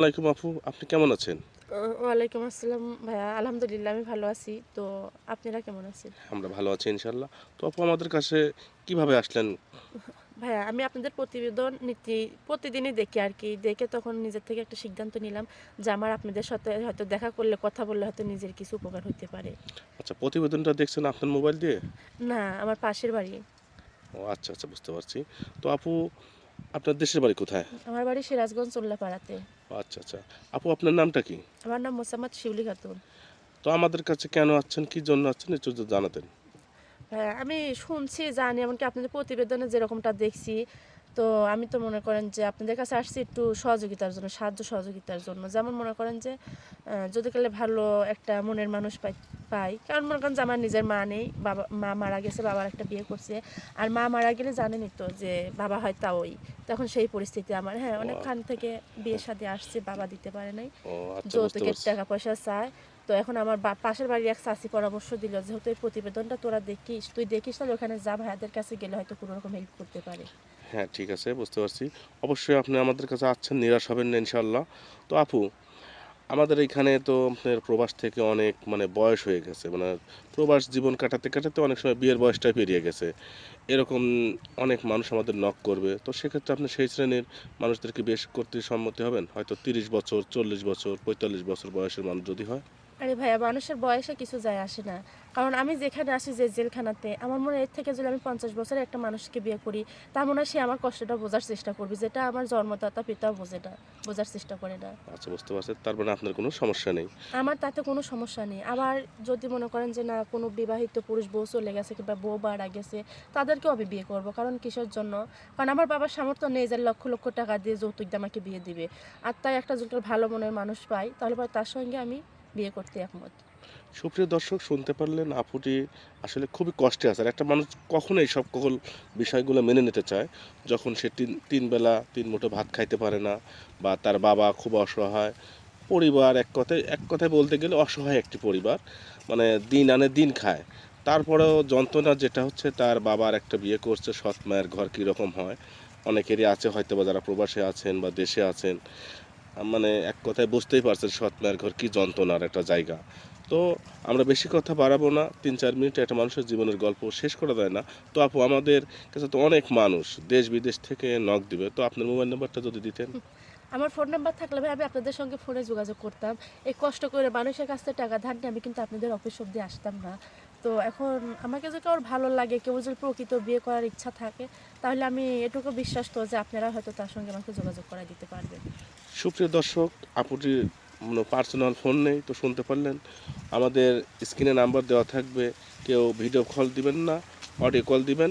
ওয়ালাইকুম আপু, আপনি কেমন আছেন? ওয়ালাইকুম আসসালাম ভাইয়া। আলহামদুলিল্লাহ আমি ভালো আছি। তো আপনারা কেমন আছেন? আমরা ভালো আছি ইনশাআল্লাহ। তো আপু আমাদের কাছে কিভাবে আসলেন? ভাইয়া আমি আপনাদের প্রতিবেদন প্রতিদিনই দেখি আরকি। দেখে তখন নিজের থেকে একটা সিদ্ধান্ত নিলাম যে আমার আপনাদের সাথে হয়তো দেখা করলে, কথা বললে হয়তো নিজের কিছু উপকার হইতে পারে। আচ্ছা, প্রতিবেদনটা দেখছেন আপনার মোবাইল দিয়ে? না, আমার পাশের বাড়ি। ও আচ্ছা, আচ্ছা, বুঝতে পারছি। তো আপু আপনার দেশের বাড়ি কোথায়? আমার বাড়ি সিরাজগঞ্জ উল্লাপাড়াতে। ও আচ্ছা, আচ্ছা। আপু আপনার নামটা কি? আমার নাম মোসাম্মদ শিউলি খাতুন। তো আমাদের কাছে কেন আসছেন, কি জন্য আসছেন একটু যদি জানাতেন। হ্যাঁ, আমি শুনছি, জানি, এমনকি আপনাদের প্রতিবেদনে যেরকমটা দেখছি, তো আমি তো মনে করেন যে আপনাদের কাছে আসছি একটু সহযোগিতার জন্য, সাহায্য সহযোগিতার জন্য। যেমন মনে করেন যে যদি কালে ভালো একটা মনের মানুষ পাই, কারণ মনে করেন যে আমার নিজের মা নেই, মা মারা গেছে, বাবার একটা বিয়ে করছে। আর মা মারা গেলে জানেনই তো যে বাবা হয় তাওই, তখন সেই পরিস্থিতি আমার। হ্যাঁ, ও অনেকখান থেকে বিয়ে শাদী আসছে, বাবা দিতে পারে নাই, ও আচ্ছা, বুঝতে যৌতুকের পারছি। টাকা পয়সা চায়। তো এখন আমার পাশের বাড়ির এক চাচি পরামর্শ দিল, যেহেতু এই প্রতিবেদনটা তুই দেখিস তাহলে ওখানে যা, ভাইয়াদের কাছে গেলে হয়তো কোনো রকম হেল্প করতে পারে। হ্যাঁ, ঠিক আছে, বুঝতে পারছি। অবশ্যই আপনি আমাদের কাছে আসছেন, নিরাশ হবেন না ইনশাআল্লাহ। তো আপু আমাদের এইখানে তো আপনার প্রবাস থেকে অনেক মানে বয়স হয়ে গেছে। মানে প্রবাস জীবন কাটাতে, কাটাতে অনেক সময় বিয়ের বয়সটাই পেরিয়ে গেছে। এরকম অনেক মানুষ আমাদের নক করবে। তো সেক্ষেত্রে আপনি সেই শ্রেণীর মানুষদেরকে বিয়ে করতে সম্মতি হবেন? হয়তো ৩০ বছর, ৪০ বছর, ৪৫ বছর বয়সের মানুষ যদি হয়? আরে ভাইয়া, মানুষের বয়সে কিছু যায় আসে না। কারণ আমি যেখানে আসি, যে জেলখানাতে, আমার মনে হয় এর থেকে যদি আমি 50 বছরের একটা মানুষকে বিয়ে করি, তার মনে হয় সে আমার কষ্টটা বোঝার চেষ্টা করবে, যেটা আমার জন্মদাতা পিতাও বোঝে না, বোঝার চেষ্টা করে না। আচ্ছা, বুঝতে পারছি। তার মানে আপনার কোনো সমস্যা নেই। আমার তাতে কোনো সমস্যা নেই। আবার যদি মনে করেন যে না, কোনো বিবাহিত পুরুষ বউ চলে গেছে কিংবা বউ মারা গেছে, তাদেরকেও আমি বিয়ে করব। কারণ কিসের জন্য? কারণ আমার বাবার সামর্থ্য নেই যে লক্ষ লক্ষ টাকা দিয়ে যৌতুক দিয়ে আমাকে বিয়ে দিবে। আর তাই একটা যদি ভালো মনের মানুষ পাই, তাহলে পরে তার সঙ্গে আমি বিয়ে করতে একমত। সুপ্রিয় দর্শক, শুনতে পারলেন আপুটি আসলে খুবই কষ্টে আছে। আর একটা মানুষ কখনো এই সকল বিষয়গুলো মেনে নিতে চায় যখন সে তিন বেলা ৩ মুঠো ভাত খাইতে পারে না, বা তার বাবা খুব অসহায়। পরিবার এক কথায় বলতে গেলে অসহায় একটি পরিবার। মানে দিন আনে দিন খায়। তারপরেও যন্ত্রণা যেটা হচ্ছে, তার বাবার একটা বিয়ে করছে, সৎ মায়ের ঘর কীরকম হয় অনেকেরই আছে, হয়তোবা যারা প্রবাসে আছেন বা দেশে আছেন। মানে এক কথায় বুঝতেই পারছেন সৎ মায়ের ঘর কী যন্ত্রণার একটা জায়গা। তো আমরা বেশি কথা বাড়াবো না, ৩-৪ মিনিটে একটা মানুষের জীবনের গল্প শেষ করা যায় না। তো আপু আমাদের কাছে তো অনেক মানুষ দেশ বিদেশ থেকে নক দিবে। তো আপনার মোবাইল নাম্বারটা যদি দিতেন। আমার ফোন নাম্বার থাকলে ভাই আমি আপনাদের সঙ্গে ফোনে যোগাযোগ করতাম। এই কষ্ট করে মানুষের কাছ থেকে টাকা ধার নিয়ে আমি কিন্তু আপনাদের অফিস অব্দি আসতাম না। তো এখন আমাকে যদি কারোর ভালো লাগে, কেউ যদি প্রকৃত বিয়ে করার ইচ্ছা থাকে, তাহলে আমি এটুকু বিশ্বাস তো যে আপনারা হয়তো তার সঙ্গে আমাকে যোগাযোগ করায় দিতে পারবেন। সুপ্রিয় দর্শক, আপুটির কোনো পার্সোনাল ফোন নেই, তো শুনতে পারলেন। আমাদের স্ক্রিনে নাম্বার দেওয়া থাকবে। কেউ ভিডিও কল দিবেন না, অডিও কল দিবেন।